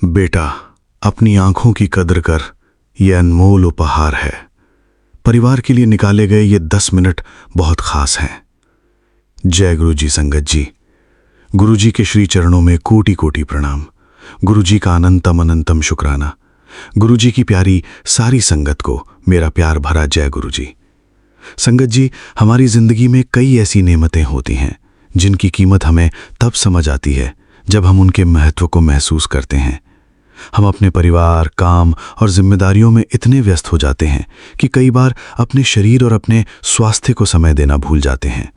बेटा, अपनी आंखों की कदर कर, यह अनमोल उपहार है। परिवार के लिए निकाले गए ये 10 मिनट बहुत खास हैं। जय गुरु जी। संगत जी, गुरु जी के श्री चरणों में कोटि कोटि प्रणाम। गुरु जी का अनंतम अनंतम शुक्राना। गुरु जी की प्यारी सारी संगत को मेरा प्यार भरा जय गुरु जी। संगत जी, हमारी जिंदगी में कई ऐसी नेमतें होती हैं जिनकी कीमत हमें तब समझ आती है जब हम उनके महत्व को महसूस करते हैं। हम अपने परिवार, काम और जिम्मेदारियों में इतने व्यस्त हो जाते हैं कि कई बार अपने शरीर और अपने स्वास्थ्य को समय देना भूल जाते हैं।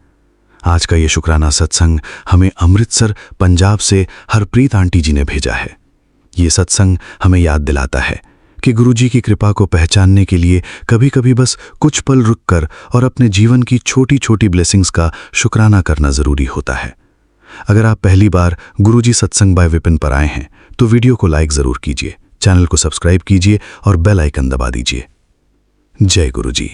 आज का ये शुक्राना सत्संग हमें अमृतसर, पंजाब से हरप्रीत आंटी जी ने भेजा है। ये सत्संग हमें याद दिलाता है कि गुरु जी की कृपा को पहचानने के लिए कभी कभी बस कुछ पल रुककर और अपने जीवन की छोटी छोटी ब्लेसिंग्स का शुक्राना करना ज़रूरी होता है। अगर आप पहली बार गुरुजी सत्संग बाय विपिन पर आए हैं तो वीडियो को लाइक ज़रूर कीजिए, चैनल को सब्सक्राइब कीजिए और बेल आइकन दबा दीजिए। जय गुरु जी।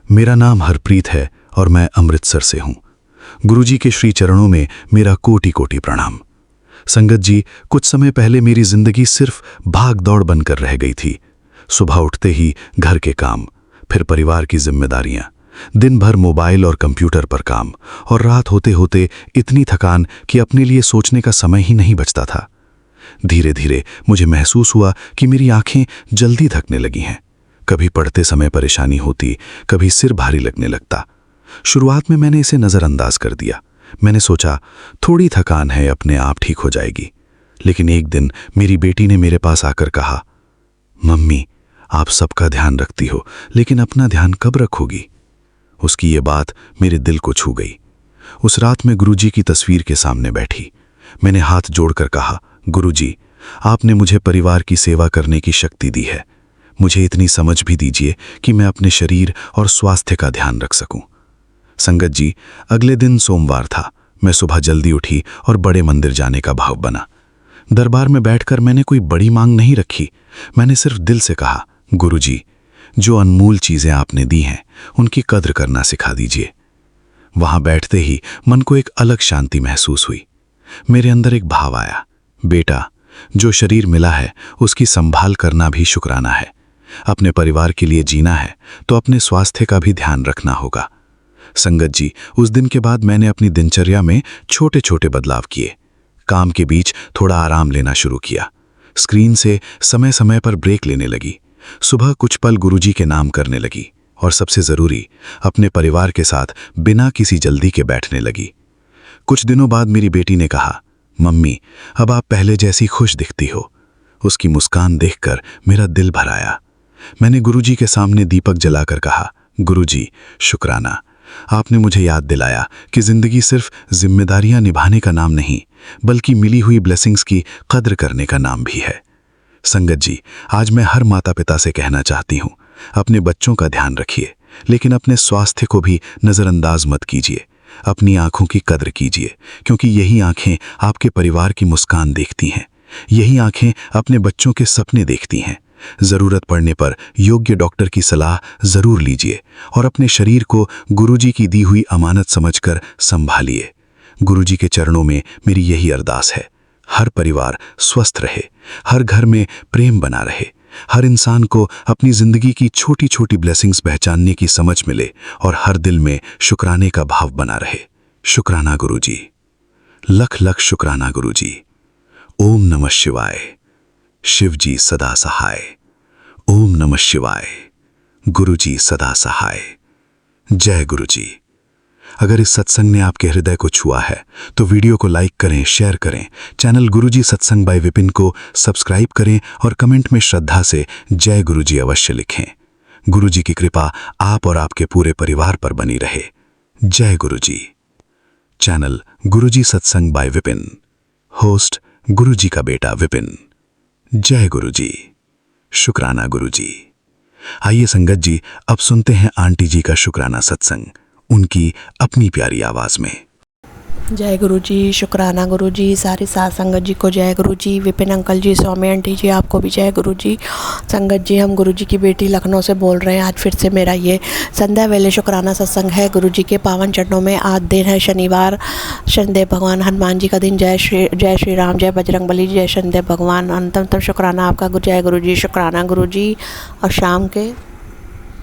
मेरा नाम हरप्रीत है और मैं अमृतसर से हूँ। गुरु जी के श्री चरणों में मेरा कोटि कोटि प्रणाम। संगत जी, कुछ समय पहले मेरी जिंदगी सिर्फ भाग दौड़ बनकर रह गई थी। सुबह उठते ही घर के काम, फिर परिवार की जिम्मेदारियां, दिन भर मोबाइल और कंप्यूटर पर काम, और रात होते होते इतनी थकान कि अपने लिए सोचने का समय ही नहीं बचता था। धीरे धीरे मुझे महसूस हुआ कि मेरी आंखें जल्दी थकने लगी हैं। कभी पढ़ते समय परेशानी होती, कभी सिर भारी लगने लगता। शुरुआत में मैंने इसे नज़रअंदाज कर दिया। मैंने सोचा थोड़ी थकान है, अपने आप ठीक हो जाएगी। लेकिन एक दिन मेरी बेटी ने मेरे पास आकर कहा, मम्मी, आप सबका ध्यान रखती हो लेकिन अपना ध्यान कब रखोगी? उसकी ये बात मेरे दिल को छू गई। उस रात मैं गुरुजी की तस्वीर के सामने बैठी। मैंने हाथ जोड़कर कहा, गुरुजी, आपने मुझे परिवार की सेवा करने की शक्ति दी है। मुझे इतनी समझ भी दीजिए कि मैं अपने शरीर और स्वास्थ्य का ध्यान रख सकूं। संगत जी, अगले दिन सोमवार था। मैं सुबह जल्दी उठी और बड़े मंदिर जाने का भाव बना। दरबार में बैठकर मैंने कोई बड़ी मांग नहीं रखी। मैंने सिर्फ दिल से कहा, गुरुजी, जो अनमोल चीजें आपने दी हैं उनकी कद्र करना सिखा दीजिए। वहां बैठते ही मन को एक अलग शांति महसूस हुई। मेरे अंदर एक भाव आया, बेटा, जो शरीर मिला है उसकी संभाल करना भी शुक्राना है। अपने परिवार के लिए जीना है तो अपने स्वास्थ्य का भी ध्यान रखना होगा। संगत जी, उस दिन के बाद मैंने अपनी दिनचर्या में छोटे छोटे बदलाव किए। काम के बीच थोड़ा आराम लेना शुरू किया। स्क्रीन से समय समय पर ब्रेक लेने लगी। सुबह कुछ पल गुरुजी के नाम करने लगी और सबसे जरूरी, अपने परिवार के साथ बिना किसी जल्दी के बैठने लगी। कुछ दिनों बाद मेरी बेटी ने कहा, मम्मी, अब आप पहले जैसी खुश दिखती हो। उसकी मुस्कान देखकर मेरा दिल भर आया। मैंने गुरुजी के सामने दीपक जलाकर कहा, गुरुजी, शुक्राना। आपने मुझे याद दिलाया कि जिंदगी सिर्फ जिम्मेदारियां निभाने का नाम नहीं, बल्कि मिली हुई ब्लेसिंग्स की कद्र करने का नाम भी है। संगत जी, आज मैं हर माता पिता से कहना चाहती हूँ, अपने बच्चों का ध्यान रखिए, लेकिन अपने स्वास्थ्य को भी नज़रअंदाज मत कीजिए। अपनी आंखों की कद्र कीजिए, क्योंकि यही आंखें आपके परिवार की मुस्कान देखती हैं। यही आंखें अपने बच्चों के सपने देखती हैं। ज़रूरत पड़ने पर योग्य डॉक्टर की सलाह ज़रूर लीजिए और अपने शरीर को गुरुजी की दी हुई अमानत समझकर संभालिए। गुरुजी के चरणों में मेरी यही अरदास है, हर परिवार स्वस्थ रहे, हर घर में प्रेम बना रहे, हर इंसान को अपनी जिंदगी की छोटी छोटी ब्लेसिंग्स पहचानने की समझ मिले और हर दिल में शुक्राने का भाव बना रहे। शुक्राना गुरुजी, लख लख शुक्राना गुरुजी। ओम नमः शिवाय। शिव जी सदा सहाय। ओम नमः शिवाय। गुरुजी सदा सहाय। जय गुरुजी। अगर इस सत्संग ने आपके हृदय को छुआ है तो वीडियो को लाइक करें, शेयर करें, चैनल गुरुजी सत्संग बाय विपिन को सब्सक्राइब करें और कमेंट में श्रद्धा से जय गुरुजी अवश्य लिखें। गुरुजी की कृपा आप और आपके पूरे परिवार पर बनी रहे। जय गुरुजी। चैनल गुरुजी सत्संग बाय विपिन। होस्ट गुरुजी का बेटा विपिन। जय गुरुजी। शुक्राना गुरुजी। आइए संगत जी, अब सुनते हैं आंटी जी का शुक्राना सत्संग, उनकी अपनी प्यारी आवाज में। जय गुरु जी, शुक्राना गुरु जी, सारी साथ संगत जी को जय गुरु जी, विपिन अंकल जी, स्वामी आंटी जी, आपको भी जय गुरु जी। संगत जी, हम गुरु जी की बेटी लखनऊ से बोल रहे हैं। आज फिर से मेरा ये संध्या वेले शुक्राना सत्संग है गुरु जी के पावन चरणों में। आज दिन है शनिवार, शनिदेव भगवान हनुमान जी का दिन। जय श्री राम, जय बजरंगबली, जय शनिदेव भगवान। अंतम शुक्राना आपका जय गुरु जी, शुक्राना गुरु जी। और शाम के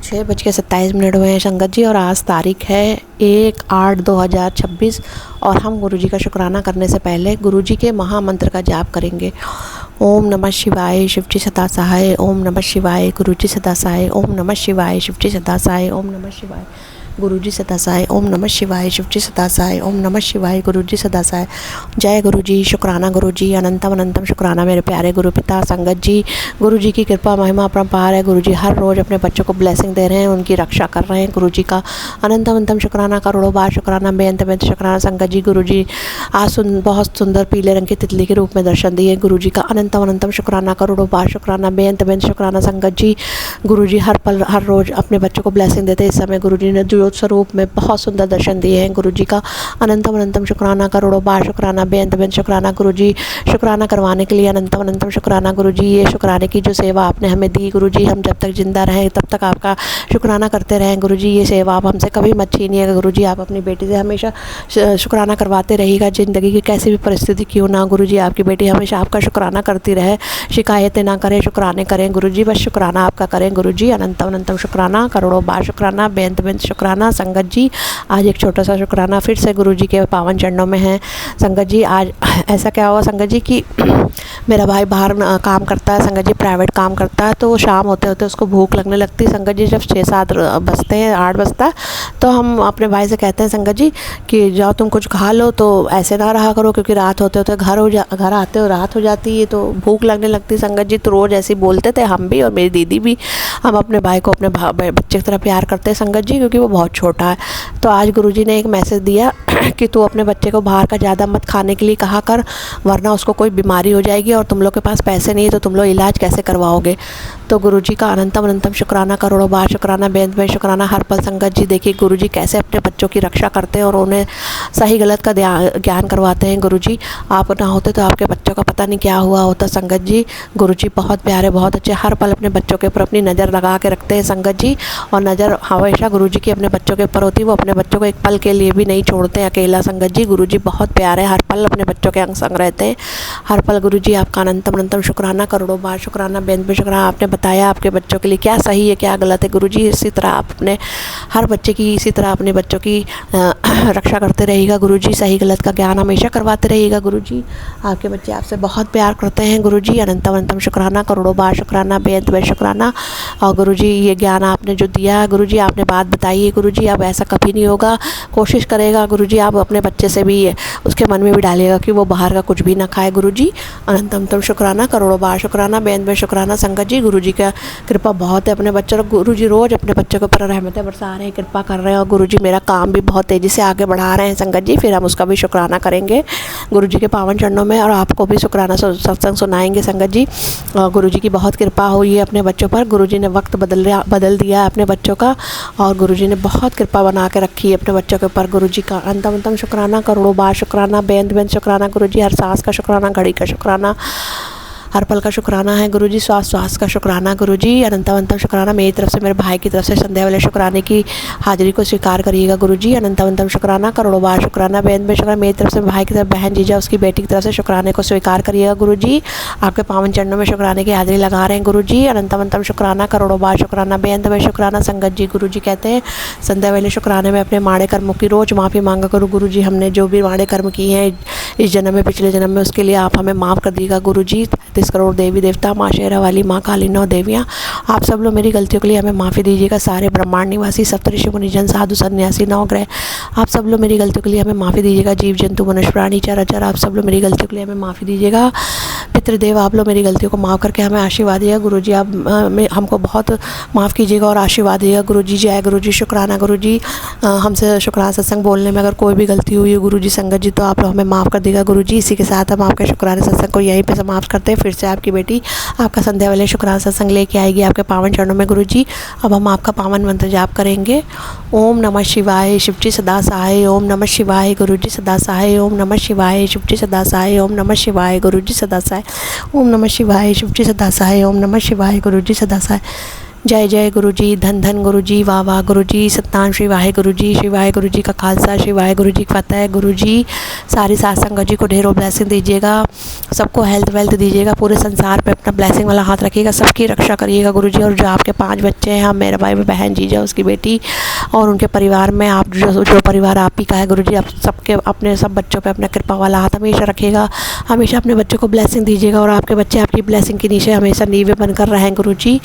6:27 हुए हैं संगत जी, और आज तारीख है 1/8/2026। और हम गुरु जी का शुक्राना करने से पहले गुरु जी के महामंत्र का जाप करेंगे। ओम नमः शिवाय, शिव जी सदा सहाय। ओम नमः शिवाय, गुरु जी सदा सहाय। ओम नमः शिवाय, शिव जी सदा सहाय। ओम नमः शिवाय, गुरु जी सदा सहाय। ओम नमः शिवाय, शिव जी सदा सहाय। ओम नमः शिवाय, गुरु जी सदा सहाय। जय गुरु जी, शुक्राना गुरु जी, अनंतम अनंतम शुक्राना मेरे प्यारे गुरु पिता। संगत जी, गुरु जी की कृपा महिमा अपरंपार है। गुरु जी हर रोज़ अपने बच्चों को ब्लेसिंग दे रहे हैं, उनकी रक्षा कर रहे हैं। गुरु जी का अनंतम अनंतम शुक्राना, करोड़ों बार शुक्राना, बेअंत बेअंत शुक्राना। संगत जी, गुरु जी आज बहुत सुंदर पीले रंग की तितली के रूप में दर्शन दिए। गुरु जी का अनंतम अनंतम शुक्राना, करोड़ों बार शुक्राना, बेअंत बेअंत शुक्राना। संगत जी, गुरु जी हर पल हर रोज़ अपने बच्चों को ब्लेसिंग देते हैं। इस समय गुरु जी ने ज्योत स्वरूप में बहुत सुंदर दर्शन दिए हैं। गुरु जी का अनंतम अनंतम शुक्राना, करोड़ों बार शुक्राना, बेअंत बेअंत शुक्राना। गुरु जी शुक्राना करवाने के लिए अनंतम अनंतम शुक्राना। गुरु जी, ये शुक्राने की जो सेवा आपने हमें दी गुरु जी, हम जब तक जिंदा रहें तब तक आपका शुक्राना करते रहें। गुरु जी, ये सेवा आप हमसे कभी मत छीनिएगा। गुरु जी, आप अपनी बेटी से हमेशा शुक्राना करवाते रहिएगा, ज़िंदगी की कैसी भी परिस्थिति क्यों ना। गुरु जी, आपकी बेटी हमेशा आपका शुक्राना करती रहे, शिकायतें ना करें, शुक्राने करें। गुरु जी, बस शुक्राना आपका करें। गुरु जी, अनंतम अनंतम शुक्राना, करोड़ों बार शुक्राना, बेअंत बेअंत शुक्राना। संगत जी, आज एक छोटा सा शुक्राना फिर से गुरु जी के पावन चरणों में है। संगत जी, आज ऐसा क्या हुआ संगत जी कि मेरा भाई बाहर काम करता है संगत जी, प्राइवेट काम करता है, तो शाम होते होते उसको भूख लगने लगती है संगत जी। जब 6-7 बजते हैं, 8 बजता है, तो हम अपने भाई से कहते हैं संगत जी कि जाओ तुम कुछ खा लो। तो ऐसे ना रहा करो, क्योंकि रात होते होते घर आते हो रात हो जाती है, तो भूख लगने लगती है संगत जी। तो रोज़ ऐसे ही बोलते थे हम भी और मेरी दीदी भी। हम अपने भाई को अपने बच्चे की तरह प्यार करते हैं संगत जी, क्योंकि वो बहुत छोटा है। तो आज गुरु जी ने एक मैसेज दिया कि तू अपने बच्चे को बाहर का ज़्यादा मत खाने के लिए कहा कर, वरना उसको कोई बीमारी हो जाएगी, और तुम लोग के पास पैसे नहीं है तो तुम लोग इलाज कैसे करवाओगे। तो गुरु जी का अनंतम अनंतम शुक्राना, करोड़ों बार शुक्राना, बेअंत बेअंत शुक्राना हर पल। संगत जी, देखिए गुरु जी कैसे अपने बच्चों की रक्षा करते हैं और उन्हें सही गलत का ज्ञान करवाते हैं। गुरु जी, आप ना होते तो आपके बच्चों का पता नहीं क्या हुआ होता संगत जी। गुरु जी बहुत प्यारे, बहुत अच्छे, हर पल अपने बच्चों के ऊपर अपनी नज़र लगा के रखते हैं संगत जी। और नज़र हमेशा गुरु जी की अपने बच्चों के ऊपर होती है, वो अपने बच्चों को एक पल के लिए भी नहीं छोड़ते अकेला संगत जी। गुरु जी बहुत प्यारे, हर पल अपने बच्चों के अंग संग रहते हैं हर पल। गुरु जी, आपका अनंतम अनंतम शुक्राना, करोड़ों बार शुक्राना, बेअंत बेअंत शुक्राना। आपने बताया आपके बच्चों के लिए क्या सही है क्या गलत है। गुरु जी, इसी तरह आप अपने हर बच्चे की इसी तरह अपने बच्चों की रक्षा करते रहिएगा। गुरु जी, सही गलत का ज्ञान हमेशा करवाते रहिएगा। गुरु जी, आपके बच्चे आपसे बहुत प्यार करते हैं। गुरु जी, अनंतम अनंतम शुक्राना, करोड़ों बार शुक्राना, बेअंत बेअंत शुक्राना। और गुरु जी, ये ज्ञान आपने जो दिया है गुरु जी, आपने बात बताई है गुरु जी, अब ऐसा कभी नहीं होगा। कोशिश करेगा गुरु जी, आप अपने बच्चे से भी उसके मन में भी डालिएगा कि वो बाहर का कुछ भी ना खाए। गुरु जी, अनंतम अनंतम शुक्राना, करोड़ों बार शुक्राना, बेअंत बेअंत शुक्राना। संगत जी, गुरु जी का कृपा बहुत है अपने बच्चों। गुरु जी रोज़ अपने बच्चों के ऊपर रहमतें बरसा रहे हैं, कृपा कर रहे हैं। और गुरु जी मेरा काम भी बहुत तेज़ी से आगे बढ़ा रहे हैं संगत जी, फिर हम उसका भी शुक्राना करेंगे गुरु जी के पावन चरणों में, और आपको भी शुक्राना सत्संग सुनाएंगे संगत जी। गुरु जी की बहुत कृपा हुई है अपने बच्चों पर। गुरु जी ने वक्त बदल दिया है अपने बच्चों का, और गुरु जी ने बहुत कृपा बना के रखी है अपने बच्चों के ऊपर। गुरु जी का अनंतम अनंतम शुक्राना, करोड़ों बार शुक्राना, बेअंत बेअंत शुक्राना। गुरु जी, हर सांस का शुक्राना, घड़ी का शुक्राना, हर पल का शुक्राना है गुरु जी। श्वास का शुक्राना गुरु जी। अनंतम अनंतम शुक्राना मेरी तरफ से, मेरे भाई की तरफ से संध्या वाले शुक्राने की हाजिरी को स्वीकार करिएगा गुरु जी। अनंतम अनंतम शुक्राना, करोड़ों बार शुक्राना, बेअंत बेअंत शुक्राना मेरी तरफ से, भाई की तरफ बहन जीजा उसकी बेटी की तरफ से शुक्राने को स्वीकार करिएगा गुरु जी। आपके पावन चरणों में शुक्राने की हाजिरी लगा रहे हैं गुरु जी। अनंतम अनंतम शुक्राना, करोड़ों बार शुक्राना, बेअंत बेअंत शुक्राना। संगत जी, गुरु जी कहते हैं संध्या वाले शुक्राने में अपने माड़े कर्मों की रोज़ माफ़ी मांगा करो गुरु जी। हमने जो भी माड़े कर्म किए हैं इस जन्म में, पिछले जन्म में, उसके लिए आप हमें माफ़ कर दीजिएगा गुरु जी। 33 करोड़ देवी देवता, माँ शेरा वाली, माँ काली, 9 देवियाँ, आप सब लोग मेरी गलतियों के लिए हमें माफ़ी दीजिएगा। सारे ब्रह्मांड निवासी, सप्तऋषि मुनिजन, साधु सन्यासी, 9 ग्रह, आप सब लोग मेरी गलतियों के लिए हमें माफ़ी दीजिएगा। जीव जंतु, मनुष्य, प्राणी, चराचर, आप सब लोग मेरी गलतियों के लिए हमें माफ़ी दीजिएगा। पितृदेव आप लोग मेरी गलतियों को माफ़ करके हमें आशीर्वाद दिया। गुरुजी आप हमको बहुत माफ़ कीजिएगा और आशीर्वाद दिएगा। गुरुजी जय गुरुजी, शुक्राना गुरुजी। हमसे शुक्राना सत्संग बोलने में अगर कोई भी गलती हुई है गुरुजी संगत जी, तो आप लोग हमें माफ़ कर देगा गुरुजी। इसी के साथ हम आपके शुक्राना सत्संग को यहीं पे समाप्त करते हैं। फिर से आपकी बेटी आपका संध्या वाले शुक्राना सत्संग लेके आएगी आपके पावन चरणों में गुरुजी। अब हम आपका पावन मंत्र जाप करेंगे। ओम नमः शिवाय, शिवजी सदा सहाय। ओम नमः शिवाय, गुरुजी सदा सहाय। ओम नमः शिवाय, शिवजी सदा सहाय। ओम नमः शिवाय, गुरुजी सदा सहाय। ओम नमः शिवाय, शिवजी सदा सहाय। ओम नमः शिवाय, गुरुजी सदा सहाय। जय जय गुरुजी, धन धन गुरुजी, वाह वाह गुरुजी, सतनाम श्री वाहे गुरुजी, श्री वाहे गुरुजी का खालसा, श्री वाहे गुरुजी की फतेह। गुरुजी सारी साथ संगत जी को ढेरों ब्लेसिंग दीजिएगा, सबको हेल्थ वेल्थ दीजिएगा, पूरे संसार पे अपना ब्लेसिंग वाला हाथ रखिएगा, सबकी रक्षा करिएगा गुरुजी। और जो आपके 5 बच्चे हैं, हम मेरा भाई बहन जीजा उसकी बेटी और उनके परिवार में आप जो परिवार आप ही का है गुरुजी, आप सबके अपने सब बच्चों पे अपना कृपा वाला हाथ हमेशा रखिएगा, हमेशा अपने बच्चों को ब्लेसिंग दीजिएगा और आपके बच्चे आपकी ब्लेसिंग के नीचे हमेशा नींवें बनकर रहें गुरुजी।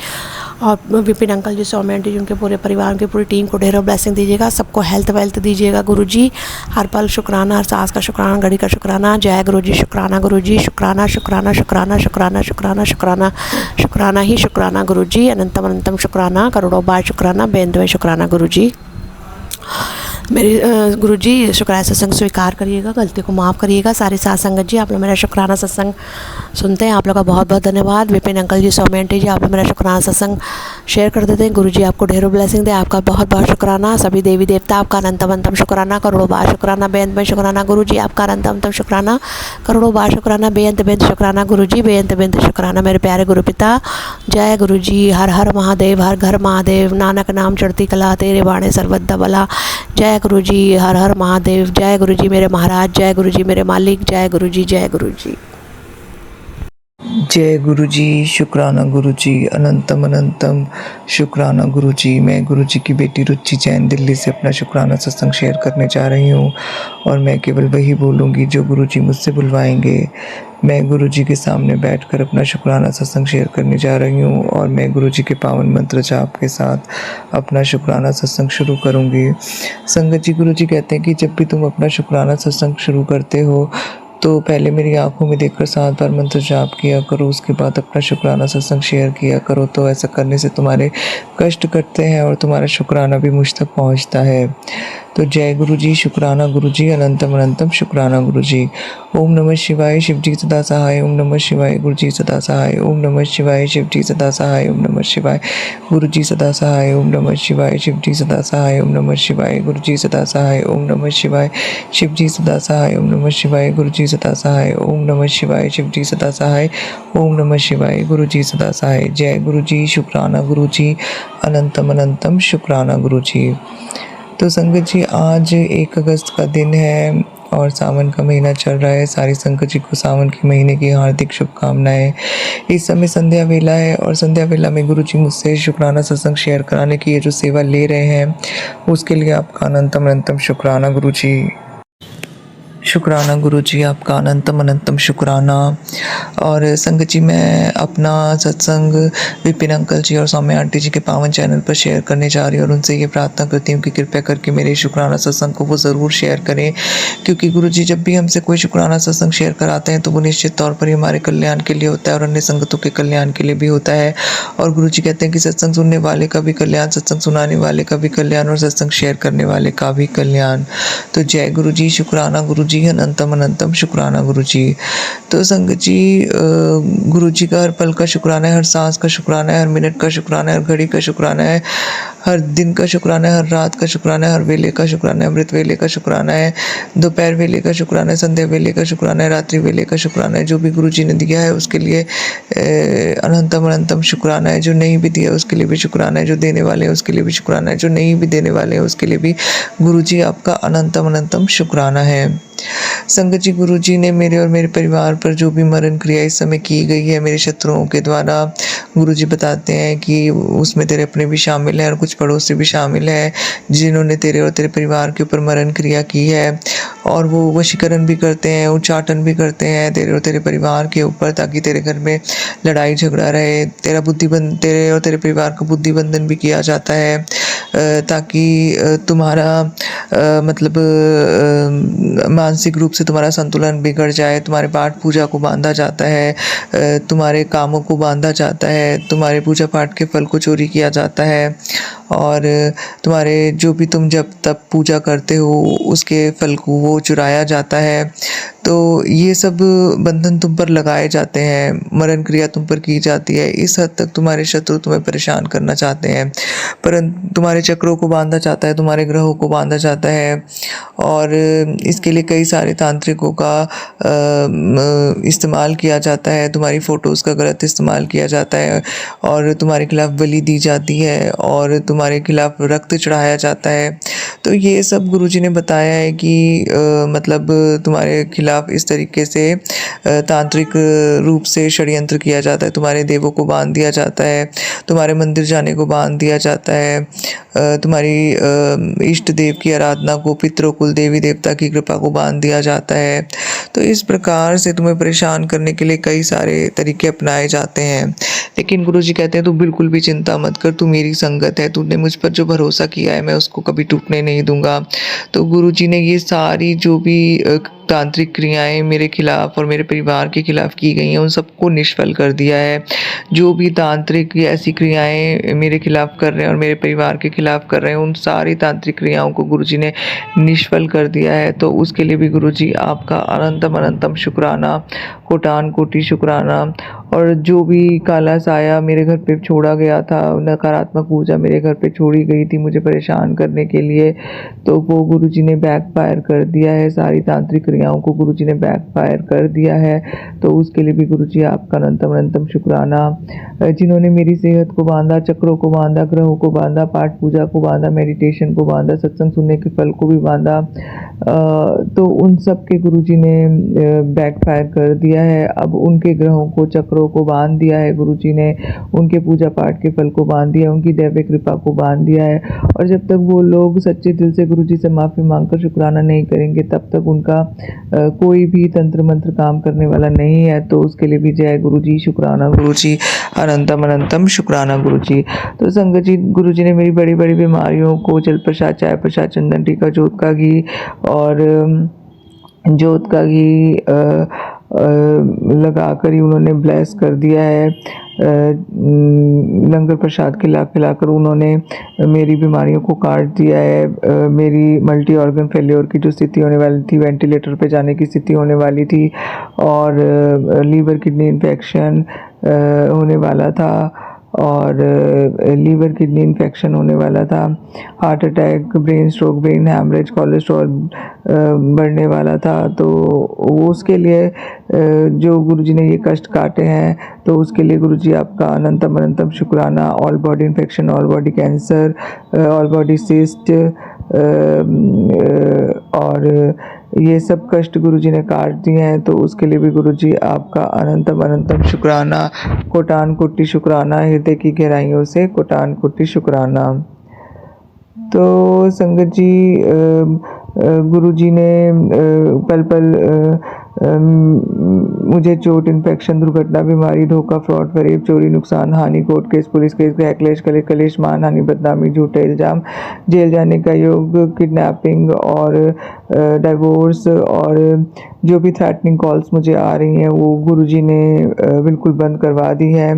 और विपिन अंकल जी, सौम्या आंटी जी, उनके पूरे परिवार, उनकी पूरी टीम को ढेरों ब्लेसिंग दीजिएगा, सबको हेल्थ वेल्थ दीजिएगा गुरुजी। हर पल शुक्राना, हर सांस का शुक्राना, घड़ी का शुक्राना। जय गुरुजी, शुक्राना गुरुजी, शुक्राना शुक्राना शुक्राना शुक्राना शुक्राना शुक्राना शुक्राना ही शुक्राना गुरुजी। अनंतम अनंतम शुक्राना, करोड़ों बार शुक्राना, बेंदवे शुक्राना गुरुजी। मेरे गुरुजी शुक्राना सत्संग स्वीकार करिएगा, गलती को माफ़ करिएगा। सारे साथ संगत जी, आप लोग मेरा शुक्राना सत्संग सुनते हैं, आप लोग का बहुत बहुत धन्यवाद। विपिन अंकल जी, सौम्या आंटी जी, आप लोग मेरा शुक्राना सत्संग शेयर कर देते हैं। गुरुजी आपको ढेरों ब्लेसिंग दे, आपका बहुत बहुत शुक्राना। सभी देवी देवता आपका अनंतम अनंतम शुक्राना, करोड़ों बार शुक्राना, बेअंत बेअंत शुक्राना गुरुजी, आपका अनंतम अनंतम शुक्राना, करोड़ों बार शुक्राना, बेअंत बेअंत शुक्राना गुरुजी, बेअंत बेअंत शुक्राना मेरे प्यारे गुरु पिता। जय गुरुजी, हर हर महादेव, हर घर महादेव, नानक नाम चढ़ती कला, तेरे बाणे सर्वदा बला। जय गुरुजी, हर हर महादेव। जय गुरुजी मेरे महाराज, जय गुरुजी मेरे मालिक, जय गुरुजी, जय गुरुजी। जय गुरुजी, शुक्राना गुरुजी, अनंतम अनंतम शुक्राना गुरुजी। मैं गुरुजी की बेटी रुचि जैन दिल्ली से अपना शुक्राना सत्संग शेयर करने जा रही हूँ और मैं केवल वही बोलूँगी जो गुरुजी मुझसे बुलवाएंगे। मैं गुरुजी के सामने बैठकर अपना शुक्राना सत्संग शेयर करने जा रही हूँ और मैं गुरुजी के पावन मंत्र जाप के साथ अपना शुक्राना सत्संग शुरू करूँगी। संगत जी, गुरुजी कहते हैं कि जब भी तुम अपना शुक्राना सत्संग शुरू करते हो तो पहले मेरी आंखों में देखकर 7 बार मंत्र जाप किया करो, उसके बाद अपना शुक्राना सत्संग शेयर किया करो। तो ऐसा करने से तुम्हारे कष्ट कटते हैं और तुम्हारा शुक्राना भी मुझ तक पहुंचता है। तो जय गुरुजी, शुक्राना गुरुजी, अनंतम अनंतम शुक्राना गुरुजी। ओम नमः शिवाय, शिवजी सदा सहाय। ओम नमः शिवाय, गुरुजी सदा सहाय। ओम नमः शिवाय, शिवजी सदा सहाय। ओम नमः शिवाय, गुरुजी सदा सहाय। ओम नमः शिवाय, शिवजी सदा सहाय। ओम नमः शिवाय, गुरुजी सदा सहाय। ओम नमः शिवाय, शिवजी सदा सहाय। ओम नमः शिवाय, गुरुजी सदा सहाय। ओम नमः शिवाय, शिवजी सदा सहाय। ओम नमः शिवाय, गुरुजी सदा सहाय। जय गुरुजी, शुक्राना गुरुजी, अनंतम अनंतम शुक्राना गुरुजी। तो संगत जी, आज 1 अगस्त का दिन है और सावन का महीना चल रहा है। सारी संगत जी को सावन के महीने की हार्दिक शुभकामनाएं। इस समय संध्या वेला है और संध्या वेला में गुरुजी मुझसे शुक्राना सत्संग शेयर कराने की ये जो सेवा ले रहे हैं उसके लिए आपका अनंतम अनंतम शुक्राना गुरुजी। शुक्राना गुरुजी, आपका अनंतम अनंतम शुक्राना। और संगत जी, मैं अपना सत्संग विपिन अंकल जी और सौम्या आंटी जी के पावन चैनल पर शेयर करने जा रही हूँ और उनसे ये प्रार्थना करती हूँ कि कृपया करके मेरे शुक्राना सत्संग को वो ज़रूर शेयर करें, क्योंकि गुरुजी जब भी हमसे कोई शुक्राना सत्संग शेयर कराते हैं तो वो निश्चित तौर पर हमारे कल्याण के लिए होता है और अन्य संगतों के कल्याण के लिए भी होता है। और गुरुजी कहते हैं कि सत्संग सुनने वाले का भी कल्याण, सत्संग सुनाने वाले का भी कल्याण और सत्संग शेयर करने वाले का भी कल्याण। तो जय गुरुजी, शुक्राना गुरुजी, अनंतम अनंतम शुक्राना गुरुजी। तो संगत जी, गुरुजी का हर पल का शुक्राना है, हर सांस का शुक्राना है, हर मिनट का शुक्राना है, हर घड़ी का शुक्राना है, हर दिन का शुक्राना है, हर रात का शुक्राना है, हर वेले का शुक्राना है, अमृत वेले का शुक्राना है, दोपहर वेले का शुक्राना है, संध्या वेले का शुक्राना है, रात्रि वेले का शुक्राना है। जो भी गुरुजी ने दिया है उसके लिए अनंतम अनंतम शुक्राना है। जो नहीं भी दिया उसके लिए भी शुक्राना है। जो देने वाले हैं उसके लिए भी शुक्राना है। जो नहीं भी देने वाले हैं उसके लिए भी गुरुजी आपका अनंतम अनंतम शुक्राना है। संगत जी, गुरुजी ने मेरे और मेरे परिवार पर जो भी मरण क्रिया इस समय की गई है मेरे शत्रुओं के द्वारा, गुरुजी बताते हैं कि उसमें तेरे अपने भी शामिल हैं और कुछ पड़ोसी भी शामिल हैं जिन्होंने तेरे और तेरे परिवार के ऊपर मरण क्रिया की है और वो वशीकरण भी करते हैं, उच्चाटन भी करते हैं तेरे और तेरे परिवार के ऊपर, ताकि तेरे घर में लड़ाई झगड़ा रहे। तेरे और तेरे परिवार का बुद्धि बंधन भी किया जाता है। ताकि तुम्हारा मतलब मानसिक रूप से तुम्हारा संतुलन बिगड़ जाए। तुम्हारे पाठ पूजा को बांधा जाता है, तुम्हारे कामों को बांधा जाता है, तुम्हारे पूजा पाठ के फल को चोरी किया जाता है और तुम्हारे जो भी तुम जब तब पूजा करते हो उसके फल को वो चुराया जाता है। तो ये सब बंधन तुम पर लगाए जाते हैं, मरण क्रिया तुम पर की जाती है। इस हद तक तुम्हारे शत्रु तुम्हें परेशान करना चाहते हैं, परंतु तुम्हारे चक्रों को बांधा जाता है, तुम्हारे ग्रहों को बांधा जाता है और इसके लिए कई सारे तांत्रिकों का इस्तेमाल किया जाता है। तुम्हारी फ़ोटोज़ का गलत इस्तेमाल किया जाता है और तुम्हारे खिलाफ़ बलि दी जाती है और तुम्हारे खिलाफ़ रक्त चढ़ाया जाता है। तो ये सब गुरुजी ने बताया है कि मतलब तुम्हारे खिलाफ़ इस तरीके से तांत्रिक रूप से षड्यंत्र किया जाता है। तुम्हारे देवों को बांध दिया जाता है, तुम्हारे मंदिर जाने को बांध दिया जाता है, तुम्हारी इष्ट देव की आराधना को, पितरों कुल देवी देवता की कृपा को बांध दिया जाता है। तो इस प्रकार से तुम्हें परेशान करने के लिए कई सारे तरीके अपनाए जाते हैं। लेकिन गुरुजी कहते हैं तू बिल्कुल भी चिंता मत कर, तू मेरी संगत है, तूने मुझ पर जो भरोसा किया है मैं उसको कभी टूटने नहीं दूंगा। तो गुरुजी ने ये सारी जो भी तांत्रिक क्रियाएं मेरे खिलाफ़ और मेरे परिवार के खिलाफ़ की गई हैं उन सबको निष्फल कर दिया है। जो भी तांत्रिक ऐसी क्रियाएं मेरे खिलाफ़ कर रहे हैं और मेरे परिवार के खिलाफ़ कर रहे हैं उन सारी तांत्रिक क्रियाओं को गुरुजी ने निष्फल कर दिया है। तो उसके लिए भी गुरुजी आपका अनंतम अनंतम शुक्राना, कोटान कोटि शुक्राना। और जो भी काला साया मेरे घर पे छोड़ा गया था, नकारात्मक ऊर्जा मेरे घर पे छोड़ी गई थी मुझे परेशान करने के लिए, तो वो गुरुजी ने बैकफायर कर दिया है। सारी तांत्रिक क्रियाओं को गुरुजी ने बैकफायर कर दिया है। तो उसके लिए भी गुरुजी आपका अनंतम अनंतम शुक्राना। जिन्होंने मेरी सेहत को बांधा, चक्रों को बांधा, ग्रहों को बांधा, पाठ पूजा को बांधा, मेडिटेशन को बांधा, सत्संग सुनने के फल को भी बांधा, तो उन सब के गुरुजी ने बैकफायर कर दिया है। अब उनके ग्रहों को, चक्रों को बांध दिया है गुरुजी ने, उनके पूजा पाठ के फल को बांध दिया, उनकी दैवी कृपा को बांध दिया है। और जब तक वो लोग सच्चे दिल से गुरुजी से माफ़ी मांगकर शुक्राना नहीं करेंगे तब तक उनका कोई भी तंत्र मंत्र काम करने वाला नहीं है। तो उसके लिए भी जय गुरुजी, शुक्राना गुरुजी, अनंतम अनंतम शुक्राना गुरुजी। तो संगत जी, गुरुजी ने मेरी बड़ी बड़ी बीमारियों को जल प्रसाद, चाय प्रसाद, चंदन टीका, जोत का घी और जोत का घी लगाकर ही उन्होंने ब्लेस कर दिया है। लंगर प्रसाद खिलाकर उन्होंने मेरी बीमारियों को काट दिया है। मेरी मल्टी ऑर्गन फेल्योर की जो स्थिति होने वाली थी, वेंटिलेटर पे जाने की स्थिति होने वाली थी और लीवर किडनी इन्फेक्शन होने वाला था और लीवर किडनी इन्फेक्शन होने वाला था, heart attack, brain stroke, brain haemorrhage, cholesterol बढ़ने वाला था। तो उसके लिए जो गुरुजी ने ये कष्ट काटे हैं तो उसके लिए गुरुजी आपका अनंतम अनंतम शुक्राना। All body infection, all body cancer, all body cyst और ये सब कष्ट गुरुजी ने काट दिए हैं। तो उसके लिए भी गुरुजी आपका अनंतम अनंतम शुक्राना, कोटान कोटि शुक्राना, हृदय की गहराइयों से कोटान कोटि शुक्राना। तो संगत जी, गुरुजी ने पल पल मुझे चोट, इन्फेक्शन, दुर्घटना, बीमारी, धोखा, फ्रॉड, फरेब, चोरी, नुकसान, हानि, कोर्ट केस, पुलिस केस, गृह क्लेश, कलेश, मानहानि, बदनामी, झूठे इल्जाम, जेल जाने का योग, किडनैपिंग और डाइवोर्स और जो भी थ्रेटनिंग कॉल्स मुझे आ रही हैं वो गुरुजी ने बिल्कुल बंद करवा दी है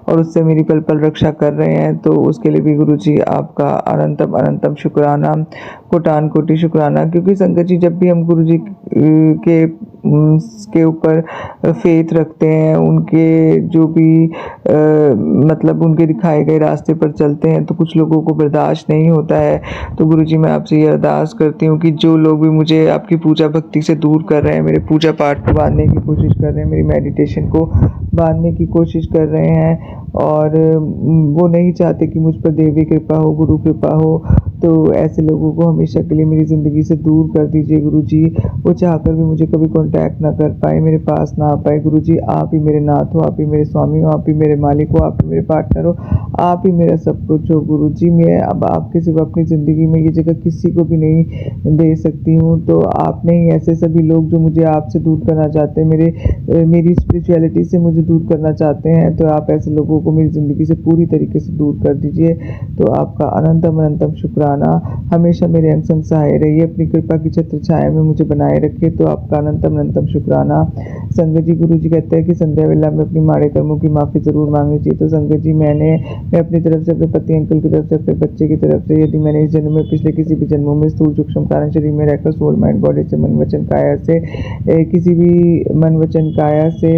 और उससे मेरी पल पल रक्षा कर रहे हैं। तो उसके लिए भी गुरुजी आपका अनंतम अनंतम शुक्राना, कोटान कोटि शुक्राना। क्योंकि संगत जी, जब भी हम गुरुजी के ऊपर फेथ रखते हैं, उनके जो भी मतलब उनके दिखाए गए रास्ते पर चलते हैं तो कुछ लोगों को बर्दाश्त नहीं होता है। तो गुरुजी, मैं आपसे ये अरदास करती हूँ कि जो लोग भी मुझे आपकी पूजा भक्ति से दूर कर रहे हैं, मेरे पूजा पाठ को बांधने की कोशिश कर रहे हैं, मेरी मेडिटेशन को बांधने की कोशिश कर रहे हैं और वो नहीं चाहते कि मुझ पर देवी कृपा हो, गुरु कृपा हो, तो ऐसे लोगों को हमेशा के लिए मेरी ज़िंदगी से दूर कर दीजिए गुरुजी। वो चाहकर भी मुझे कभी कांटेक्ट ना कर पाए, मेरे पास ना आ पाए। गुरुजी, आप ही मेरे नाथ हो, आप ही मेरे स्वामी हो, आप ही मेरे मालिक हो, आप ही मेरे पार्टनर हो, आप ही मेरा सब कुछ हो। गुरुजी, मैं अब आपके सिवा अपनी ज़िंदगी में ये जगह किसी को भी नहीं दे सकती हूँ। तो आप नहीं, ऐसे सभी लोग जो मुझे आपसे दूर करना चाहते हैं, मेरी स्पिरिचुअलिटी से मुझे दूर करना चाहते हैं तो आप ऐसे लोगों को मेरी ज़िंदगी से पूरी तरीके से दूर कर दीजिए। तो आपका अनंतम अनंतम शुक्राना। हमेशा मेरे अंग संग सहाय रहिए, अपनी कृपा की छत्र छाया में मुझे बनाए रखिए। तो आपका अनंतम अनंतम शुक्राना। संगत जी, गुरु जी कहते हैं कि संध्या वेला में अपनी माड़े कर्मों की माफ़ी ज़रूर मांगनी चाहिए। तो संगत जी, मैं अपनी तरफ से, अपने पति अंकल की तरफ से, अपने बच्चे की तरफ से, यदि मैंने इस जन्म में पिछले किसी भी जन्मों में स्थूल सूक्ष्म कारण शरीर में रहकर सोल माइंड बॉडी से, मन वचन काया से, किसी भी मन वचन काया से